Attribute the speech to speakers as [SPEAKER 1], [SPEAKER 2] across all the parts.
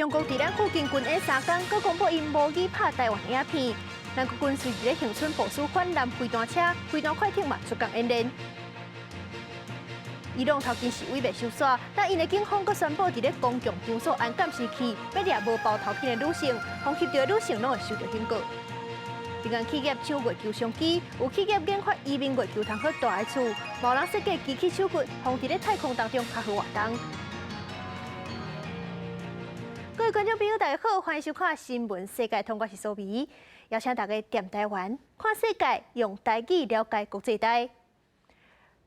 [SPEAKER 1] 中国伫咱附近军演3天，佮公布因无意拍台湾影片。咱国军随伫咧恒春部署反蓝飞弹车、飞弹快艇嘛出港演练。伊龙头前示威未收煞，但因的警方佮宣布伫咧公共场所按监视器，要掠无包头巾的女性，防翕到的女性拢会受到警告。民间企业抢月球相机，有企业研发移民月球通好住的厝，无人设计机器手骨，防伫咧太空当中较好活动。各位观众朋友，大家好，欢迎收看《新闻世界通》，我是苏眉，邀请大家踮台湾看世界，用台语了解国际台。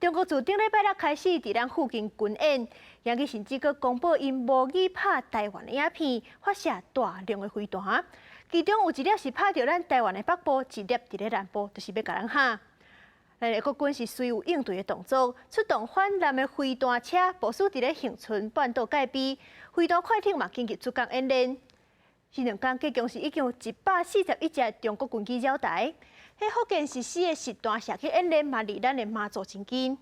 [SPEAKER 1] 中国自顶礼拜六开始伫咱附近军演，也去甚至佮公布因无意拍台湾的影片，发射大量的飞弹。其中有一粒是拍到咱台湾的北部，一粒伫咧南部，就是要甲咱吓。咱的国军是随有应对的动作，出动反蓝的飞弹车，部署伫咧恒春半岛界边，飞弹快艇嘛紧急出港演练。这2天计共是已经有141只中国军机绕台。迄福建实施的实弹射击演练嘛，离咱的马祖真近。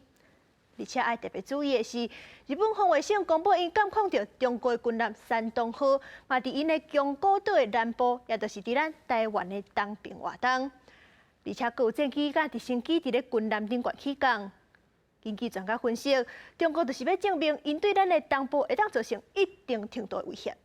[SPEAKER 1] 而且爱特别注意的是，日本防卫省公布因监控到中国的军舰山东号，嘛伫因的宫古岛的南部，也就是伫咱台湾的东边活动。而且各有战机甲直升机伫咧军舰顶悬起降。根据专家分析，中国就是要证明因对咱的东部会当造成一定程度的威胁。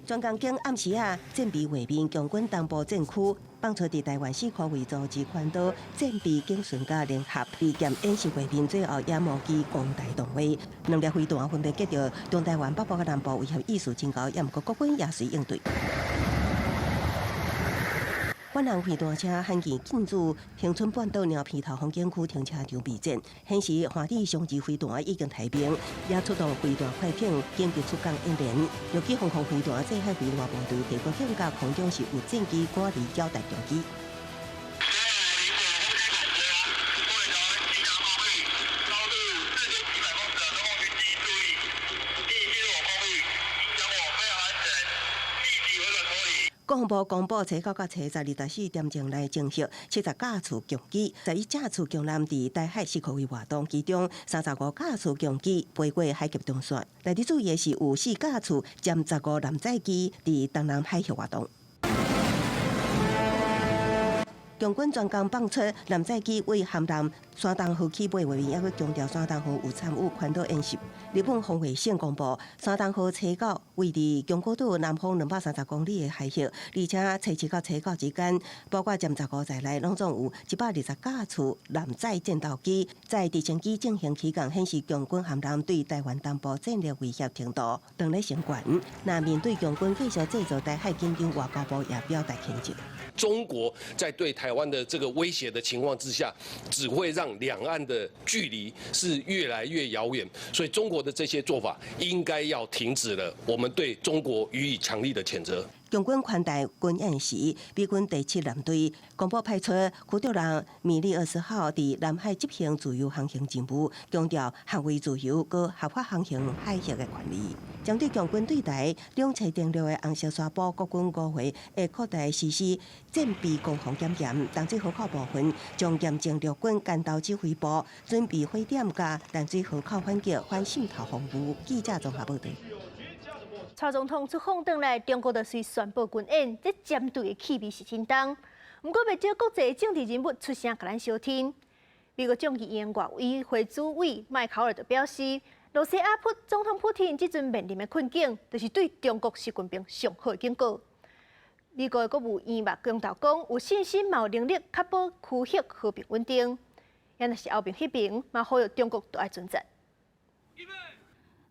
[SPEAKER 2] 专工经暗时啊，战备画面强军东部战区放出伫台湾4块为组织环岛战备警巡甲联合利剑演习画面，最后也忘记公台动威，2粒飞弹分别击到中台湾北部甲南部，威胁意识真高，也毋过国军也随应对。反蓝飞弹车罕见进驻恒春半岛鸟皮头风景区停车场备战，显示华地双级飞弹已经抬兵，也出动飞弹快艇紧急出港演练。尤其航空飞弹这海飞弹部队地国境甲空中是有战机赶离交代中机。国防部公布，初9到初10 24点钟内证实70架次强机，11架次强舰伫台海4个位活动，其中35架次强机飞过海峡中线。内底注意的是，有4架次占15舰载机伫东南海峡活动。共军专工放出舰载机为含南山东号起飞画面，也去强调山东号有参与环岛演习。日本防卫省公布，山东号初9位伫宫古岛南方230公里的海峡，而且初7到初9之间，包括占15在内，拢总有120架次舰载战斗机在直升机进行起降，显示共军含南对台湾东部战略威胁程度当咧升悬。那面对共军继续制造台海紧张，外交部也表达谴责。
[SPEAKER 3] 中国在对台湾的这个威胁的情况之下，只会让两岸的距离是越来越遥远，所以中国的这些做法应该要停止了。我们对中国予以强力的谴责。
[SPEAKER 2] 共军宽台军演时，美军第7舰队公布派出驱逐舰米利20号伫南海执行自由航行任务，强调捍卫自由和合法航行海峡的权利。针对共军对台2次登陆的红色宣布，国军5月会扩大实施战备攻防检验，淡水河口部分将严正陆军干道指挥部准备火点甲淡水河口反击反渗透防务。记者综合报道。
[SPEAKER 1] 蔡总统出访回来，中国就随宣布军演，这舰队的气味是真重。不过，未少国际政治人物出声，甲咱相挺。美国众议院外委会主委麦考尔就表示，罗西亚总统普京即阵面临的困境，就是对中国习近平上好的警告。美国的国务院嘛强调讲，有信心嘛有能力确保区域和平稳定。也若是后面迄边嘛呼吁中国都爱尊重。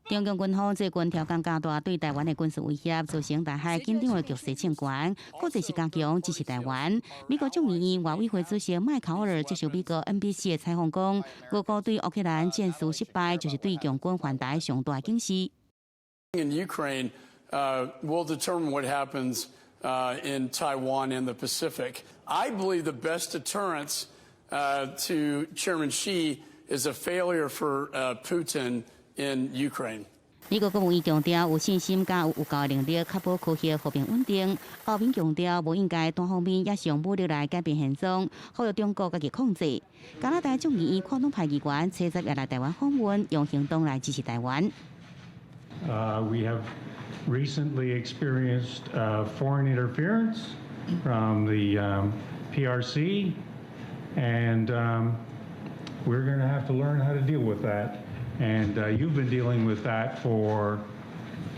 [SPEAKER 4] 中共军方最近条件加大对台湾的军事威胁，造成台海紧张的局势情况，国际是加强支持台湾。美国众议院外委会主席麦考尔接受美国 NBC 的采访讲，俄国对乌克兰战事失败，就是对共军还台上大警示。
[SPEAKER 5] In Ukraine, will determine what happens in Taiwan and the Pacific. I believe the best deterrence to Chairman Xi is a failure for Putin in Ukraine.
[SPEAKER 4] 美国国务院强调有信心甲有够能力确保区域和平稳定。欧盟强调无应该单方面也是用武力来改变现状，呼吁中国家己控制。加拿大众议院跨党派议员初10也来台湾访问，用行动来支持台湾。
[SPEAKER 6] We have recently experienced foreign interference from the PRC, and we're going to have to learn how to deal with that. And you've been dealing with that for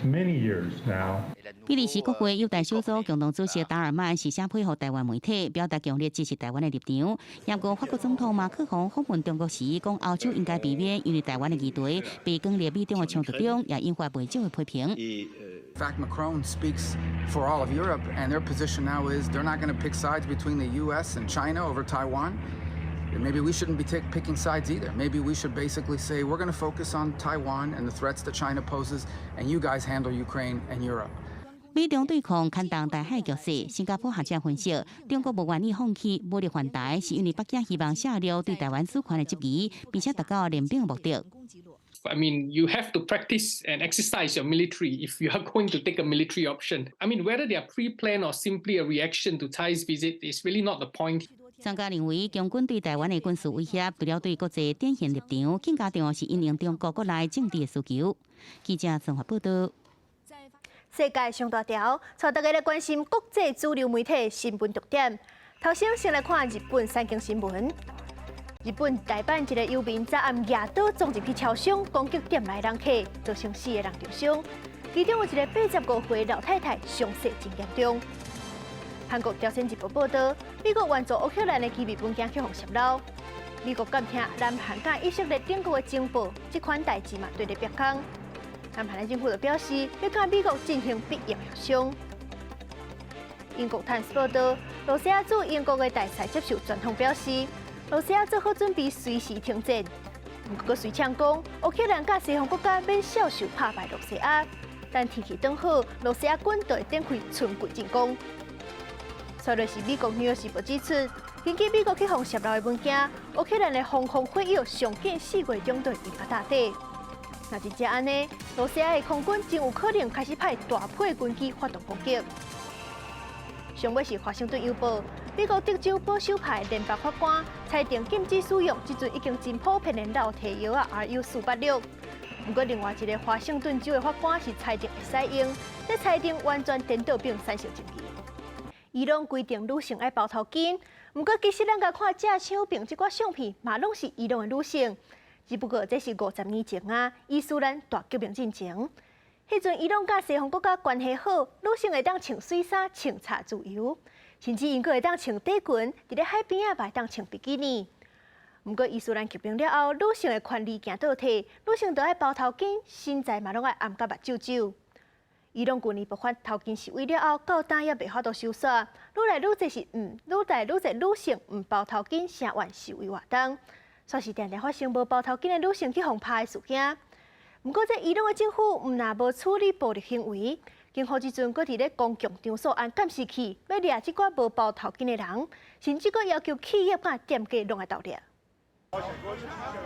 [SPEAKER 6] many years now.
[SPEAKER 4] 比利时国会友台小组共同主席达尔曼是声配合台湾媒体，表达强烈支持台湾的立場。不過法國總統馬克宏訪問中國時，講歐洲應該避免因為台灣的議題被更列美中的衝突中，也引發不少的批評。
[SPEAKER 7] In fact, Macron speaks for all of Europe, and their position now is they're not going to pick sides between the U.S. and China over Taiwan. And maybe we shouldn't be picking sides either. Maybe we should basically say we're going to focus on Taiwan and the threats that China poses, and you guys handle Ukraine and Europe.
[SPEAKER 4] 美中對抗牽動台海局勢，新加坡學者分析，中國無願意放棄武力還台，是因為北京希望削弱對台灣主權的質疑，並且達到聯兵的目的。
[SPEAKER 8] I mean, you have to practice and exercise your military if you are going to take a military option. I mean, whether they are pre-planned or simply a reaction to Tsai's visit is really not the point.
[SPEAKER 4] 專家認為，中軍對台灣的軍事威脅，除了對國際典型立場，更加重要是因應中國國內政治的需求。記者曾華報道。
[SPEAKER 1] 世界上大條，帶大家來關心國際主流媒體新聞重點。頭先來看日本三更新聞。日本大阪一個遊民昨暗夜倒撞入去超商，攻擊店內人客，造成4個人重傷，其中有一個85歲老太太傷勢真嚴重。韓國朝鮮日報報道，美國援助烏克蘭的機密文件去互泄露。美國監聽南韓甲以色列等國的情報，這款代誌嘛對咧曝光。南韓的政府就表示，要甲美國進行必要協商。英國《泰晤士報》報道，羅西亞駐英國的大使接受專訪表示，羅西亞做好準備隨時停戰。不過，隨搶講，烏克蘭甲西方國家免少受打敗羅西亞，但天氣轉好，羅西亞軍隊展開春季進攻。再來是美國《紐約時報》指出，根據美國去互泄露的文件，烏克蘭的防空火藥上緊4月中就會引發打底。若真正安尼，羅西亞的空軍真有可能開始派大批軍機發動攻擊。上尾是《華盛頓郵報》，美國德州保守派聯邦法官裁定禁止使用這陣已經真普遍的老體藥啊 RU486。不過另外一個華盛頓州的法官是裁定會使用，這裁定完全顛倒並產生爭議。伊朗規定女性愛包頭巾，不過其實咱甲看正槍柄這掛相片，嘛攏是伊朗的女性。只不過這是50年前啊，伊斯蘭大革命進前，迄陣伊朗甲西方國家關係好，女性會當穿水衫、穿茶自由，甚至因閣會當穿短裙，佇咧海邊啊，會當穿比基尼。不過伊斯蘭革命了後，女性的權利行倒退，女性都愛包頭巾，身材嘛攏愛掩甲目睭睭。伊朗去年爆發頭巾示威了後，到今也袂法度收煞，愈來愈濟女性唔包頭巾，聲援示威活動。算是常常發生無包頭巾的女性去互拍的事件。不過，這伊朗的政府唔但無處理暴力行為，警方這陣佫佇咧公共場所按監視器，要掠這寡無包頭巾的人，甚至佫要求企業甲店家攏來盜掠。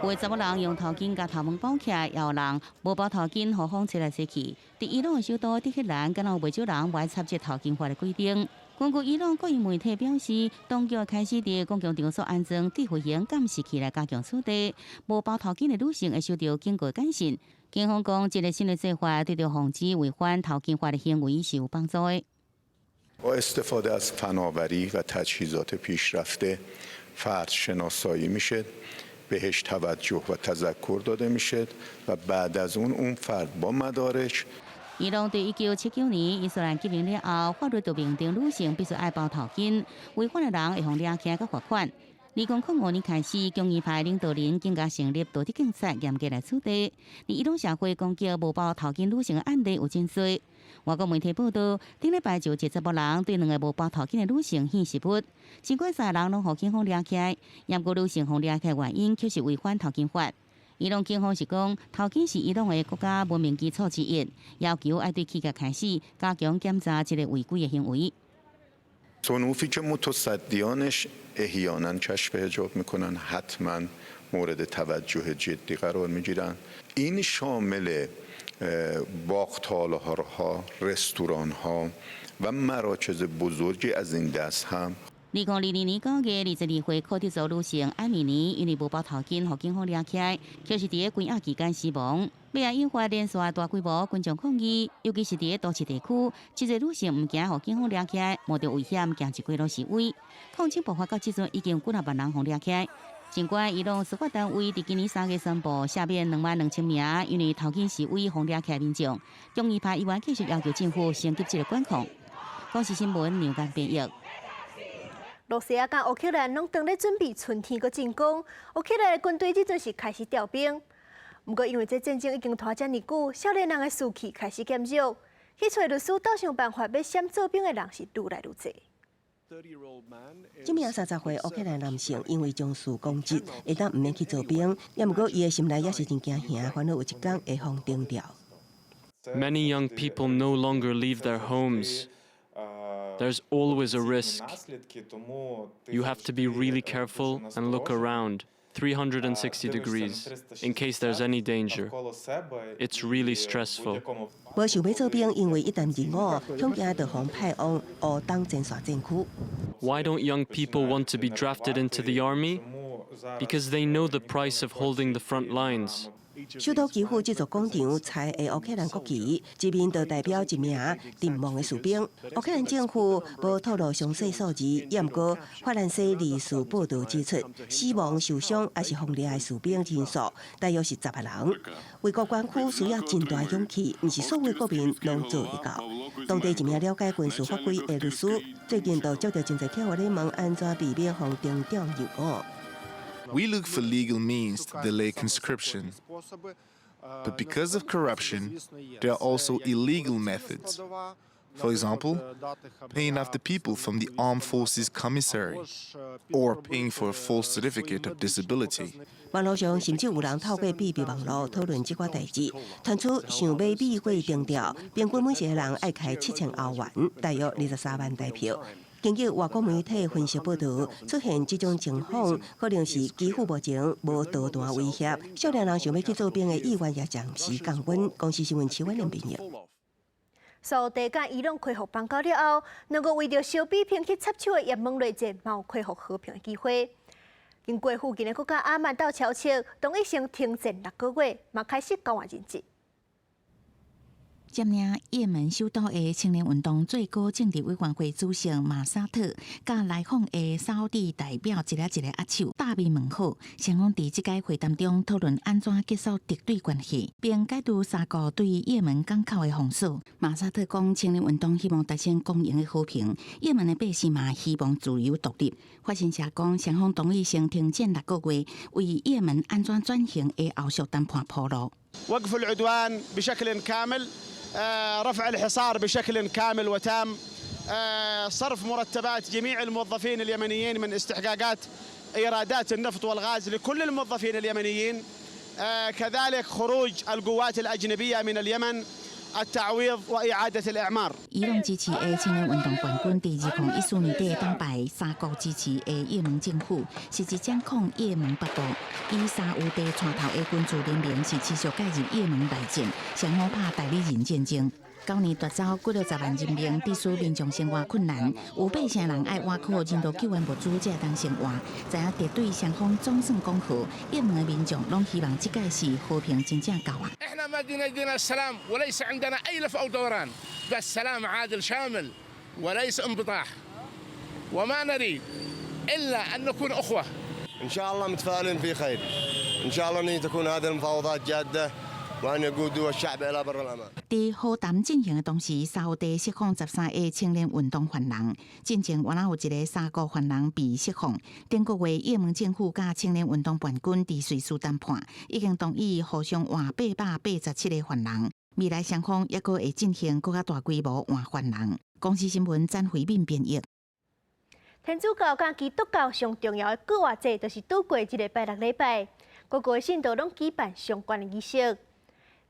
[SPEAKER 4] 有查某人用頭巾甲頭毛綁起來，也有人無包頭巾，互風吹來吹去。佇伊朗的首都德黑蘭，敢若有袂少人無愛插這頭巾法的規定。根據伊朗國營媒體表示，當局開始佇公共場所安裝智慧型監視器來加強處理。無包頭巾的女性會受到警告監視。警方講，這個新的做法對着防止違反頭巾法的行為是有幫助的。
[SPEAKER 9] با استفاده از فناوری و تجهیزات پیشرفته فرد شناسایی میشه بهش توجه و تذکر داده میشه و بعد از اون فرد با مدارک
[SPEAKER 4] 伊朗對1979年伊斯蘭革命了後，法律就明定女性必須愛包頭巾，違反的人會互抓起甲罰款。2005年開始，強硬派領導人更加成立道德警察，嚴格來處理。伊朗社會攻擊無包頭巾女性的案例有真多。外國媒體報道，頂禮拜就一查某人對2個無包頭巾的女性獻食物，儘管3人攏互警方抓起來，不過女性互抓起來原因卻是違反頭巾法。伊朗警方是講，頭巾是伊朗的國家文明基礎之一，要求愛對企業開始加強檢查這個違規的行為。
[SPEAKER 9] صنوفی که متصدیانش احیانا کشف حجاب میکنن حتما مورد توجه جدی قرار میگیرن. این شامل باغ‌تاله‌ها، رستوران‌ها و مراکز بزرگی از این دست هم
[SPEAKER 4] 2022年9月22岁，考迪族女性艾米尼因为无包头巾，互警方抓起来，就是伫咧关押期间死亡。尾也引发连续大规模群众抗议，尤其是伫咧都市地区，这些女性唔惊互警方抓起来，冒着危险行一几路示威。抗争爆发到即阵，已经几万人互抓起来。尽管伊朗司法单位伫今年3月宣布赦免22000名因为头巾示威互抓起来民众，众议派议员继续要求政府升级这个管控。公视新闻牛间编译。
[SPEAKER 1] 罗西亚甲乌克兰拢正咧准备春天个进攻，乌克兰的军队即阵是开始调兵。不过因为这战争已经拖遮尼久，少年人的士气开始减弱，去找律师斗想办法要闪做兵的人是愈来愈多。
[SPEAKER 2] 这名30岁乌克兰男性因为将士攻击，会当唔免去做兵，也毋过伊的心内也是真惊吓，烦恼有一天会放定掉。
[SPEAKER 10] Many young people no longer leave their homes. There's always a risk. You have to be really careful and look around 360 degrees in case there's any danger. It's really stressful.
[SPEAKER 2] 无想要做兵，因为一旦入伍，恐惊就互派往乌东前线战区。
[SPEAKER 10] Why don't young people want to be drafted into the army? Because they know the price of holding the front lines. 首都基辅这座广场采的乌克兰国旗，一面就代表一名阵亡的士兵。乌克兰政府无透露详细数字，也毋过法兰西历史报道指出，死亡、受伤还是轰掠的士兵人数大约是10万人。卫国管区需要真大勇气，毋是所有国民拢做得到。当地一名了解军事法规的律师，最近就接到真侪客户咧问安怎避免互中长入伍。
[SPEAKER 11] We look for legal means to delay conscription. But because of corruption, there are also illegal methods. For example, paying off the people from the Armed Forces Commissary, or paying for a false certificate of disability.
[SPEAKER 2] 网络上甚至有人透过秘密网络讨论这款代志，传出想要美国定调，平均每一个人爱开7000欧元，大约23万台票。根据外国媒体分析报道，出现这种情况，可能是基辅目前无导弹威胁，少年人想要去做兵的意愿也暂时降温。公视新闻7连编译。
[SPEAKER 1] 苏地甲伊朗恢复邦交了后，能够为着小比拼去插手的也门内战，嘛有恢复和平的机会。经过附近的国家阿曼岛消息，同意先停战6个月，嘛开始交换人质。
[SPEAKER 4] 接领也门首都的青年运动最高政治委员会主席马萨特，甲来访的沙地代表一个握手，大面问好，双方伫即届会谈中讨论安怎结束敌对关系，并解读三国对也门港口的封锁。马萨特讲，青年运动希望达成公平的和平，也门的百姓嘛希望自由独立。发言者讲，双方同意先停战6个月，为也门安全转型的后续谈判铺路。
[SPEAKER 12] وقف العدوان بشكل كامل. رفع الحصار بشكل كامل وتام. صرف مرتبات جميع الموظفين اليمنيين من استحقاقات ايرادات النفط والغاز لكل الموظفين اليمنيين. كذلك خروج القوات الأجنبية من اليمن. التعويض وإعادة الإعمار.
[SPEAKER 4] 伊朗支持的青年运动冠军第2014年底打败三国支持的也门政府，是一掌控也门北部以沙乌地带头的军事联盟是持续介入也门内战，双方打代理人战争。9年夺走60万人民，致使民众生活困难，有8成人爱挖苦人道救援物资才当生活。知影敌对双方总算讲和，也门的民众拢希望这届是和平真正到啊。
[SPEAKER 13] احنا ما يدينا السلام وليس عندنا اي لف او دوران، بس سلام عادل شامل وليس انبطاح، وما نريد الا ان نكون اخوه.
[SPEAKER 14] ان شاء الله متفائلين في خير، ان شاء الله ان تكون هذه المفاوضات جاده وأن يقودوا الشعب إلى بر الأمان.
[SPEAKER 4] 在和谈进行的同时，沙烏地釋放13個青年運動犯人。之前原來有一個三個犯人被釋放。頂個月，也門政府甲青年運動叛軍伫瑞士談判，已經同意互相換887個犯人。未來雙方抑閣會進行更加大規模換犯人。公視新聞詹慧敏編譯。
[SPEAKER 1] 天主教甲基督教上重要的過活節，就是拄過這個拜6禮拜，各個信徒攏舉辦相關的儀式。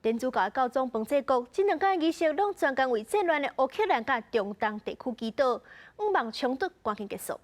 [SPEAKER 1] 天主教教宗彭濟各這兩天儀式攏專工為戰亂的烏克蘭甲中東地區祈禱，希望衝突趕緊結束。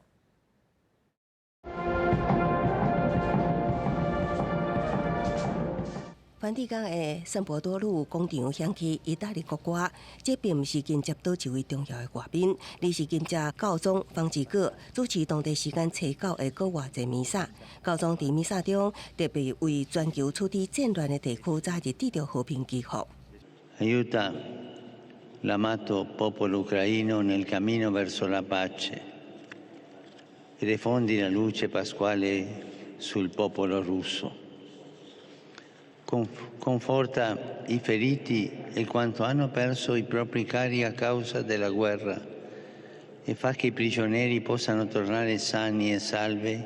[SPEAKER 2] 梵蒂冈的圣伯多禄广场响起意大利国歌，这并不是今接到一位重要的外宾，而是今届教宗方济各主持当地时间初9的国外节弥撒。教宗在弥撒中特别为全球处理战乱的地区早日得到和平祈福。
[SPEAKER 15] Aiuta l'amato popolo ucraino nel cammino verso la pace e diffondi la luce pasquale sul popolo russo. Conforta i feriti e quanto hanno perso i propri cari a causa della guerra e fa che i prigionieri possano tornare sani e salvi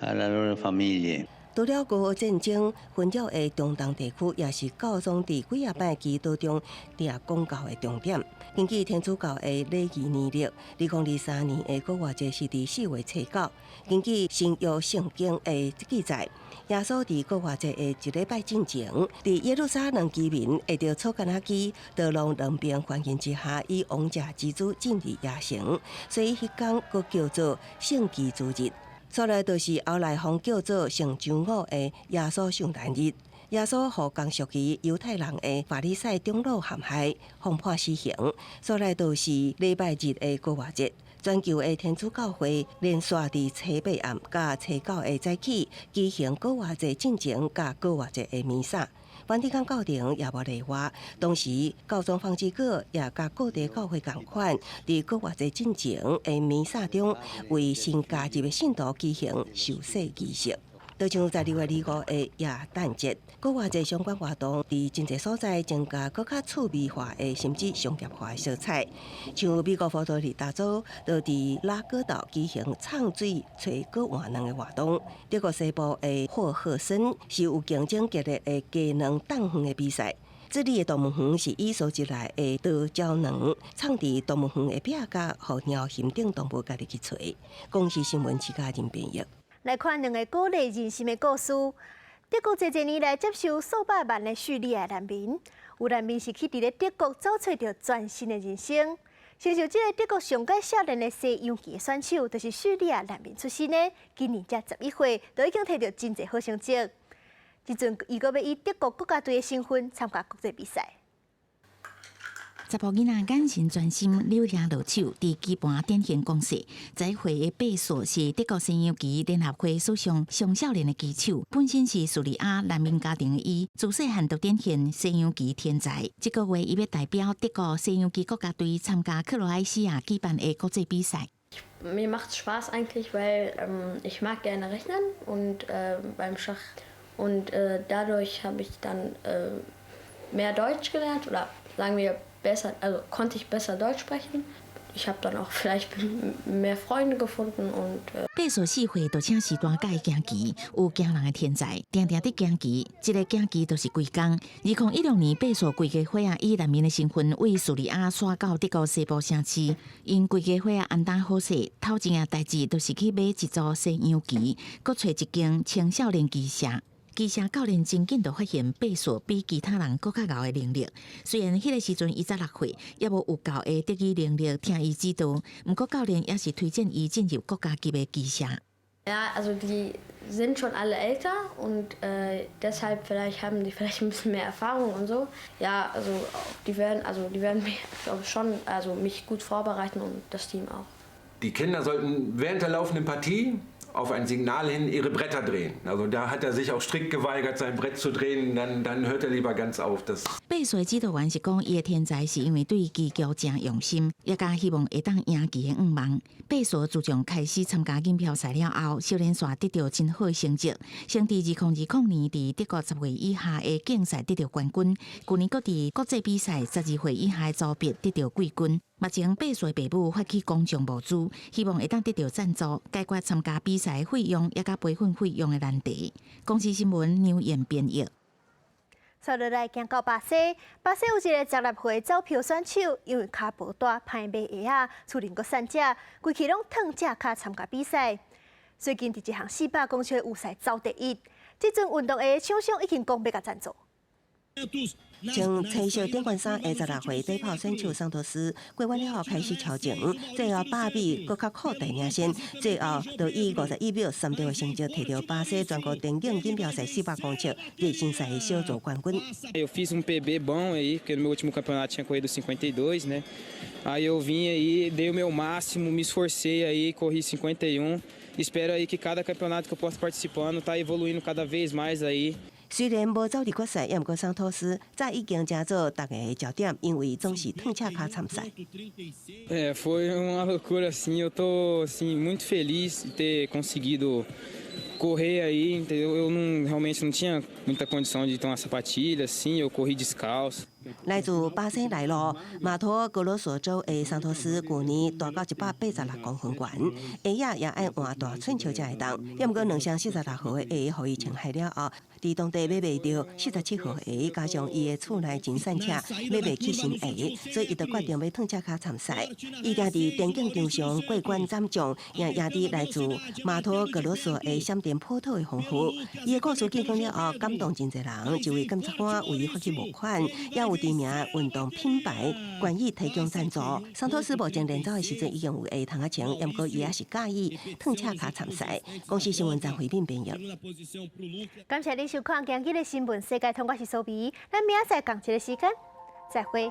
[SPEAKER 15] alla loro famiglie.
[SPEAKER 2] 除了俄乌战争，纷扰的中东地区也是教宗伫几啊摆祈祷中定讲教的重点。根据天主教的礼仪年历，2023年的国外节是伫4月初9。根据新约圣经的记载，耶稣伫国外节的一礼拜进前，伫耶路撒冷居民会着草橄榄枝道路两边欢迎之下，以王者之主进入耶城，所以迄天佫叫做圣祭主日。所来就是后来方叫做圣周五的耶稣圣诞日。耶稣互刚属于犹太人的法利赛长老陷害，奉判死刑。所来就是礼拜日的国外节。全球的天主教会连续伫初8暗甲初9的早起举行国外节进前甲国外节的弥撒。梵蒂冈教廷也无例外，当时教宗方济各也甲各地教会同款，伫国外节进前的弥撒中，为新加入的信徒举行受洗仪式。就像在2月25的耶诞节，国外节相关活动伫真侪所在增加更较趣味化的，甚至商业化的色彩。像美国佛罗里达州，就伫拉戈岛举行唱水吹粿换卵的活动。德国西部的霍赫森是有竞争激烈的鸡卵蛋园的比赛。这里的动物园是以收集来的稻胶囊藏伫动物园的壁架，互鸟行等动物家己去吹。公视新闻，家人编译。
[SPEAKER 1] 来看两个鼓励人心的故事。德国这年来接受数百万的叙利亚难民，有难民是去伫咧德国找找到全新的人生。亲像这个德国上届少年的西洋棋选手，就是叙利亚难民出身的，今年才11岁，就已经摕到真侪好成绩。即阵伊阁要以德国国家队的身份参加国际比赛。
[SPEAKER 4] 查甫囡仔眼神专心，柳叶落手，伫棋盘展现攻势。这一回的贝索是德国西洋棋联合会史上上少年的棋手，本身是叙利亚难民家庭的伊，自细汉就展现西洋棋天才。这个月伊要代表德国西洋棋国家队参加克罗埃西亚举办的国际比赛。
[SPEAKER 16] Mir macht Spaß eigentlich, weil ich mag gerne rechnen und beim Schach und dadurch habe ich dann mehr Deutsch gelernt oder sagen wir besser, also konnte ich besser Deutsch sprechen. Ich habe dann auch vielleicht mehr Freunde gefunden und
[SPEAKER 4] 贝索4岁就请时段教行棋，有惊人的天才，定定伫行棋，一个行棋就是规工。2016年，贝索规家伙以难民的身份为叙利亚刷到德国西部城市，因规家伙安当好势，头一件代志就是去买一组西洋棋，搁找一间青少年棋社。棋社教练真紧就发现贝索比其他人更较高的能力。虽然迄个时阵伊才6岁，也无有够的德语能力听伊指导，不过教练也是推荐伊进入国家级的棋社。
[SPEAKER 16] Ja, also die sind schon alle älter und deshalb haben die vielleicht ein bisschen mehr Erfahrung und so. Ja, also die werden mich, glaube ich, schon, also mich gut vorbereiten und das Team auch.
[SPEAKER 17] Die Kinder sollten während der laufenden Partie auf ein Signal hin ihre Bretter drehen. Also da hat er sich auch strikt geweigert, sein Brett zu drehen. Dann hört er lieber ganz auf.
[SPEAKER 4] 贝索指导员是讲，伊的天才是因为对棋局真用心，也加希望会当赢棋的愿望。贝索自从开始参加锦标赛了后，少年线得到真好的成绩，先伫2020年伫德国10岁以下的竞赛得到冠军，去年搁伫国际比赛12岁以下的组别得到季军。目前贝索的父母发起公众募资，希望会当得到赞助，解决参加比赛费用也甲培训费用的难题。公视新闻牛燕编译。
[SPEAKER 1] 接落来行到巴西，巴西有一个16岁走票选手，因为脚无大，歹买鞋啊，厝邻个散者，规气拢脱只脚参加比赛。最近伫一项400公尺的预赛走第一，这阵运动鞋厂商已经讲要甲赞助。
[SPEAKER 2] 穿青色顶冠衫26岁底炮选手桑托斯过关了后开始超前，最后8米搁较靠第领先，最后就以51秒3秒的成绩摕到巴西全国电竞锦标赛400公尺热身赛的小组冠军。
[SPEAKER 18] Eu fiz PB bom aí, porque no meu último campeonato tinha corrido 52, né? Aí eu vim aí, dei o meu máximo, me esforcei aí, corri 51. Espero aí que cada campeonato que eu possa participando tá evoluindo cada vez mais aí.
[SPEAKER 2] 虽然无走入决赛，也毋过桑托斯早已经加做大家的焦点，因为总是褪车卡参赛。
[SPEAKER 18] Foi uma loucura assim. Eu tô assim muito feliz de ter conseguido correr aí, entendeu? Eu realmente não tinha muita condição de ter uma sapatilha assim. Eu corri descalço.
[SPEAKER 2] 来自巴西内陆马托格罗索州的桑托斯，去年大到186公分悬，鞋也爱换大寸球才会当。也毋过2双46号的鞋，互伊穿害了后，伫当地买袂到47号鞋，加上伊的厝内真散车，买袂起新鞋，所以伊就决定要褪车卡参赛。伊家伫电竞场上过关斩将，也赢伫来自马托格罗索的闪电坡头的丰富。伊的故事见光了后，感动真侪人，一位检察官为伊发起募款，也有知名运动品牌愿意提供赞助。桑托斯目前练走的时阵已经有鞋通穿，不过伊也是介意褪车卡参赛。公司新闻站回应编译。
[SPEAKER 1] 感谢你收看今日的新闻世界，通我是苏比，咱明仔载同一个时间再会。